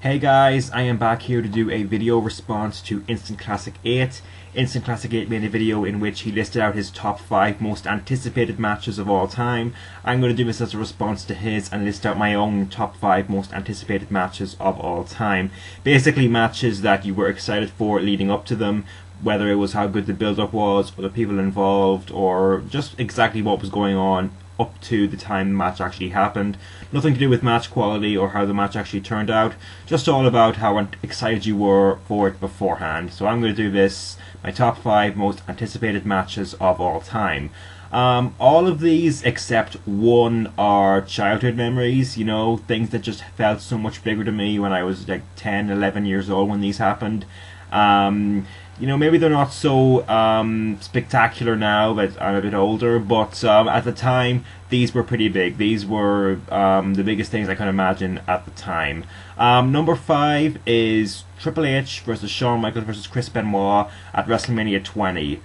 Hey guys, I am back here to do a video response to Instant Classic 8. Instant Classic 8 made a video in which he listed out his top 5 most anticipated matches of all time. I'm going to do this as a response to his and list out my own top 5 most anticipated matches of all time. Basically matches that you were excited for leading up to them, whether it was how good the build-up was, or the people involved, or just exactly what was going on up to the time the match actually happened. Nothing to do with match quality or how the match actually turned out, just all about how excited you were for it beforehand. So I'm going to do this, my top 5 most anticipated matches of all time. All of these except one are childhood memories, you know, things that just felt so much bigger to me when I was like 10, 11 years old when these happened. You know, maybe they're not so spectacular now that I'm a bit older, but at the time, these were pretty big. These were the biggest things I can imagine at the time. Number 5 is Triple H versus Shawn Michaels versus Chris Benoit at WrestleMania 20.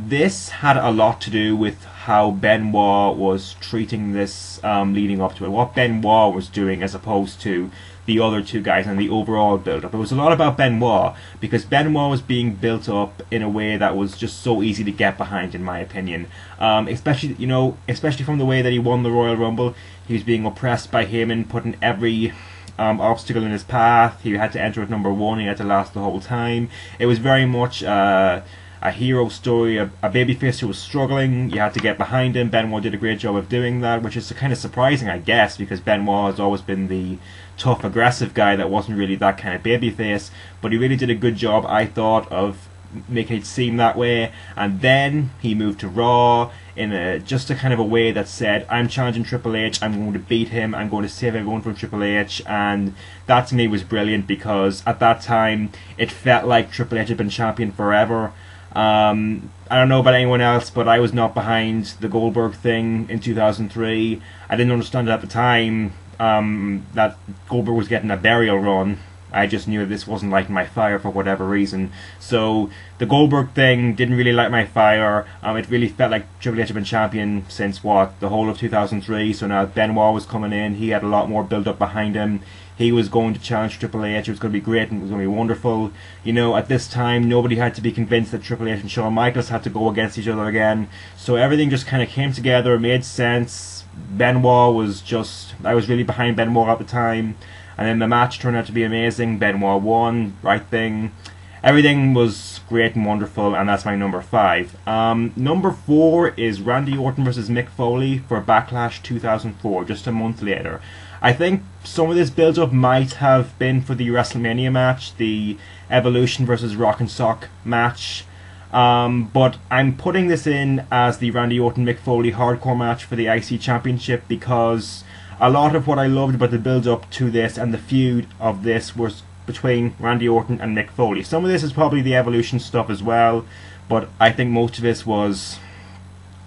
This had a lot to do with how Benoit was treating this leading up to it, what Benoit was doing as opposed to the other two guys and the overall build-up. It was a lot about Benoit because Benoit was being built up in a way that was just so easy to get behind, in my opinion. Especially from the way that he won the Royal Rumble. He was being oppressed by him and putting every obstacle in his path. He had to enter at number 1. He had to last the whole time. It was very much a hero story, a babyface who was struggling. You had to get behind him. Benoit did a great job of doing that, which is kind of surprising, I guess, because Benoit has always been the tough, aggressive guy that wasn't really that kind of babyface. But he really did a good job, I thought, of making it seem that way. And then he moved to Raw in just a kind of a way that said, I'm challenging Triple H, I'm going to beat him, I'm going to save everyone from Triple H. And that to me was brilliant because at that time it felt like Triple H had been champion forever. I don't know about anyone else, but I was not behind the Goldberg thing in 2003. I didn't understand it at the time that Goldberg was getting a burial run. I just knew this wasn't lighting my fire for whatever reason. So the Goldberg thing didn't really light my fire. It really felt like Triple H had been champion since what, the whole of 2003. So now Benoit was coming in. He had a lot more build up behind him. He was going to challenge Triple H. It was going to be great and it was going to be wonderful. You know, at this time, nobody had to be convinced that Triple H and Shawn Michaels had to go against each other again. So everything just kind of came together, made sense. Benoit was just, I was really behind Benoit at the time. And then the match turned out to be amazing. Benoit won, right thing. Everything was great and wonderful, and that's my number 5. Number 4 is Randy Orton versus Mick Foley for Backlash 2004, just a month later. I think some of this build-up might have been for the WrestleMania match, the Evolution versus Rock and Sock match. But I'm putting this in as the Randy Orton Mick Foley hardcore match for the IC Championship because a lot of what I loved about the build-up to this and the feud of this was between Randy Orton and Mick Foley. Some of this is probably the Evolution stuff as well, but I think most of this was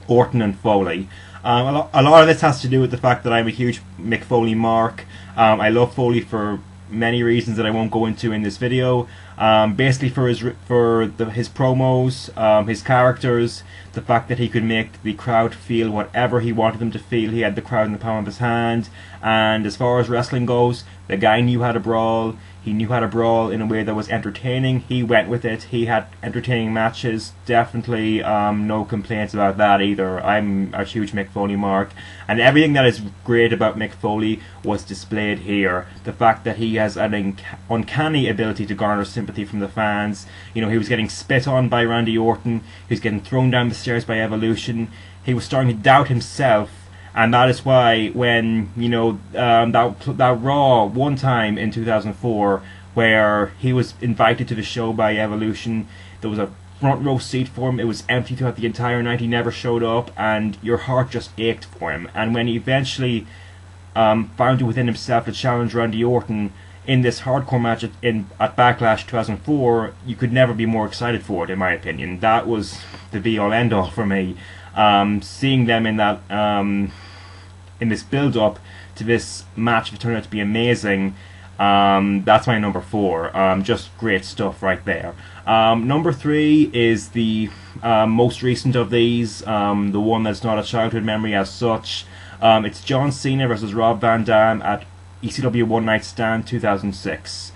Orton and Foley. A lot of this has to do with the fact that I'm a huge Mick Foley mark. I love Foley for many reasons that I won't go into in this video. Basically for his promos, his characters, the fact that he could make the crowd feel whatever he wanted them to feel. He had the crowd in the palm of his hand. And as far as wrestling goes, the guy knew how to brawl. He knew how to brawl in a way that was entertaining. He went with it. He had entertaining matches. Definitely no complaints about that either. I'm a huge Mick Foley mark. And everything that is great about Mick Foley was displayed here. The fact that he has an uncanny ability to garner sympathy from the fans. You know, he was getting spit on by Randy Orton. He was getting thrown down the stairs by Evolution. He was starting to doubt himself. And that is why when, you know, that Raw one time in 2004 where he was invited to the show by Evolution, there was a front row seat for him. It was empty throughout the entire night. He never showed up and your heart just ached for him. And when he eventually found it within himself to challenge Randy Orton in this hardcore match at Backlash 2004, you could never be more excited for it, in my opinion. That was the be-all end-all for me. Seeing them in that in this build-up to this match, it turned out to be amazing. That's my number 4. Just great stuff right there. Number 3 is the most recent of these, the one that's not a childhood memory as such. It's John Cena versus Rob Van Dam at ECW One Night Stand 2006.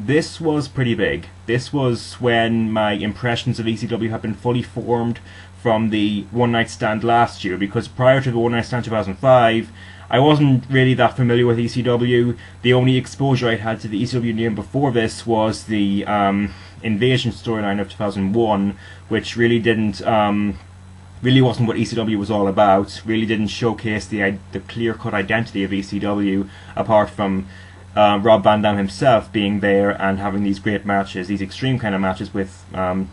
This was pretty big. This was when my impressions of ECW had been fully formed from the One Night Stand last year, because prior to the One Night Stand 2005, I wasn't really that familiar with ECW. The only exposure I had to the ECW name before this was the Invasion storyline of 2001, which really didn't, really wasn't what ECW was all about. Really didn't showcase the clear-cut identity of ECW, apart from Rob Van Dam himself being there and having these great matches, these extreme kind of matches with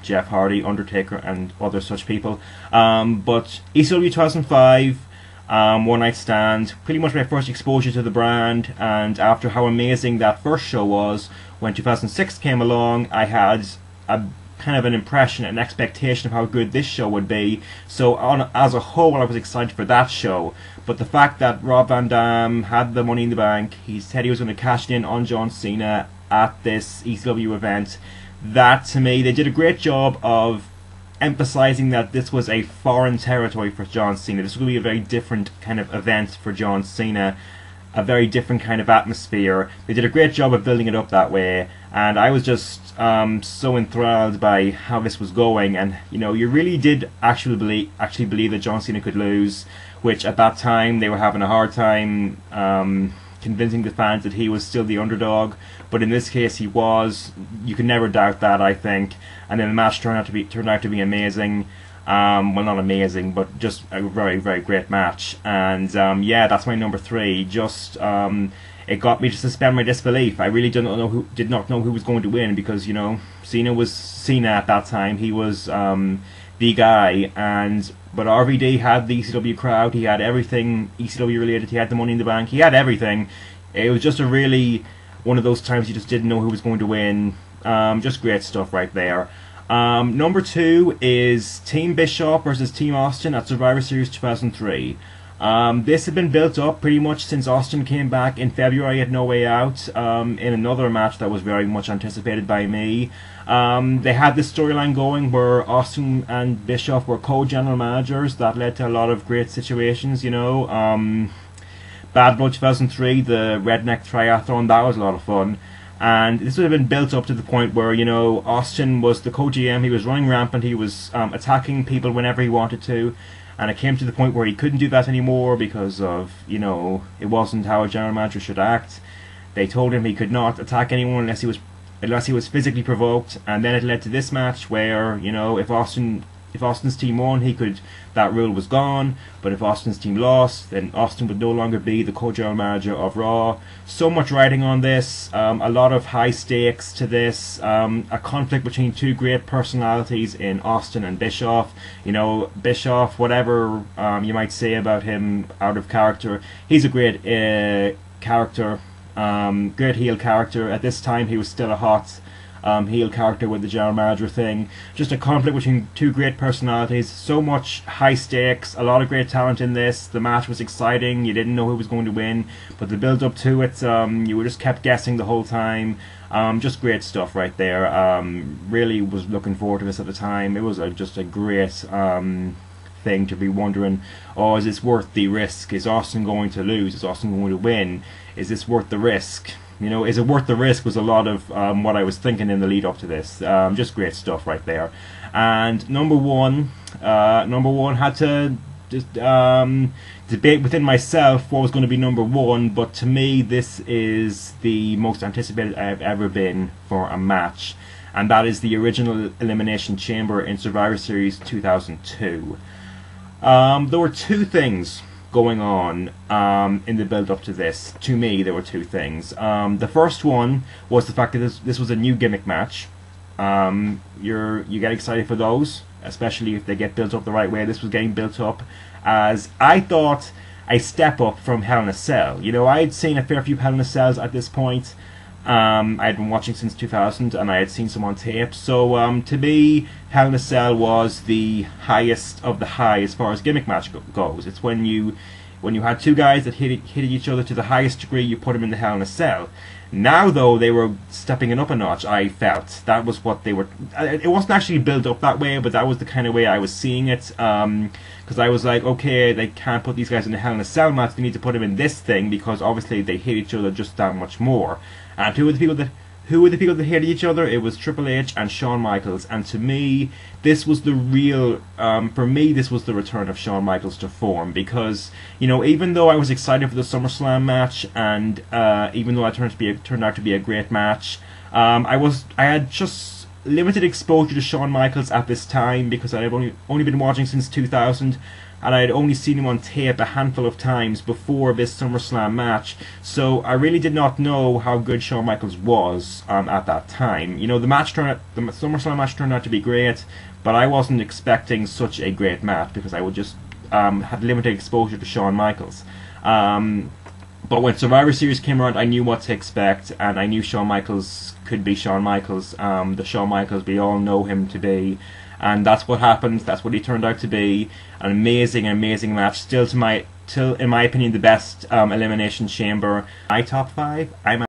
Jeff Hardy, Undertaker, and other such people. But ECW 2005. One Night Stand, pretty much my first exposure to the brand, and after how amazing that first show was, when 2006 came along, I had a kind of an impression, an expectation of how good this show would be. So as a whole, I was excited for that show. But the fact that Rob Van Dam had the Money in the Bank, he said he was going to cash in on John Cena at this ECW event, that to me, they did a great job of emphasizing that this was a foreign territory for John Cena. This was going to be a very different kind of event for John Cena, a very different kind of atmosphere. They did a great job of building it up that way, and I was just so enthralled by how this was going. And you know, you really did actually believe that John Cena could lose, which at that time they were having a hard time convincing the fans that he was still the underdog, but in this case he was. You can never doubt that, I think. And then the match turned out to be amazing. Well, not amazing, but just a very, very great match. And yeah, that's my number 3. Just it got me to suspend my disbelief. I really did not know who was going to win, because you know, Cena was Cena at that time. He was the guy, but RVD had the ECW crowd. He had everything ECW related. He had the Money in the Bank. He had everything. It was just a really one of those times you just didn't know who was going to win. Just great stuff right there. Number 2 is Team Bischoff versus Team Austin at Survivor Series 2003. This had been built up pretty much since Austin came back in February at No Way Out, in another match that was very much anticipated by me. They had this storyline going where Austin and Bischoff were co-general managers. That led to a lot of great situations, you know. Bad Blood 2003, the Redneck Triathlon, that was a lot of fun. And this would have been built up to the point where, you know, Austin was the co-GM, he was running rampant, he was attacking people whenever he wanted to, and it came to the point where he couldn't do that anymore because of, you know, it wasn't how a general manager should act. They told him he could not attack anyone unless he was physically provoked, and then it led to this match where, you know, if Austin's team won, that rule was gone. But if Austin's team lost, then Austin would no longer be the co-general manager of Raw. So much writing on this, a lot of high stakes to this, a conflict between two great personalities in Austin and Bischoff. You know, Bischoff, whatever you might say about him out of character, he's a great character, great heel character. At this time, he was still a hot heel character with the general manager thing. Just a conflict between two great personalities. So much high stakes, a lot of great talent in this. The match was exciting. You didn't know who was going to win, but the build up to it, you were just kept guessing the whole time. Just great stuff right there. Really was looking forward to this at the time. It was just a great thing to be wondering, oh, is this worth the risk? Is Austin going to lose? Is Austin going to win? Is this worth the risk? You know, is it worth the risk was a lot of what I was thinking in the lead up to this. Just great stuff right there. And number one had to just debate within myself what was going to be number 1, but to me this is the most anticipated I've ever been for a match, and that is the original Elimination Chamber in Survivor Series 2002. There were two things going on in the build up to this. To me, there were two things. The first one was the fact that this was a new gimmick match. You get excited for those, especially if they get built up the right way. This was getting built up as, I thought, a step up from Hell in a Cell. You know, I had seen a fair few Hell in a Cells at this point. I had been watching since 2000, and I had seen some on tape. So to me, Hell in a Cell was the highest of the high as far as gimmick match goes. It's when you had two guys that hit each other to the highest degree, you put them in the Hell in a Cell. Now, though, they were stepping it up a notch. I felt that was what they were. It wasn't actually built up that way, but that was the kind of way I was seeing it. Because I was like, okay, they can't put these guys in the Hell in a Cell match. They need to put them in this thing because obviously they hate each other just that much more. And who were the people that hated each other? It was Triple H and Shawn Michaels. And to me, this was the real. For me, this was the return of Shawn Michaels to form, because even though I was excited for the SummerSlam match, and even though it turned out to be a great match, I had just limited exposure to Shawn Michaels at this time because I had only been watching since 2000. And I had only seen him on tape a handful of times before this SummerSlam match, so I really did not know how good Shawn Michaels was at that time. The SummerSlam match turned out to be great, but I wasn't expecting such a great match because I would just had limited exposure to Shawn Michaels. But when Survivor Series came around, I knew what to expect, and I knew Shawn Michaels could be Shawn Michaels, the Shawn Michaels we all know him to be. And that's what happened. That's what he turned out to be. An amazing match. Still, in my opinion, the best Elimination Chamber. My top 5.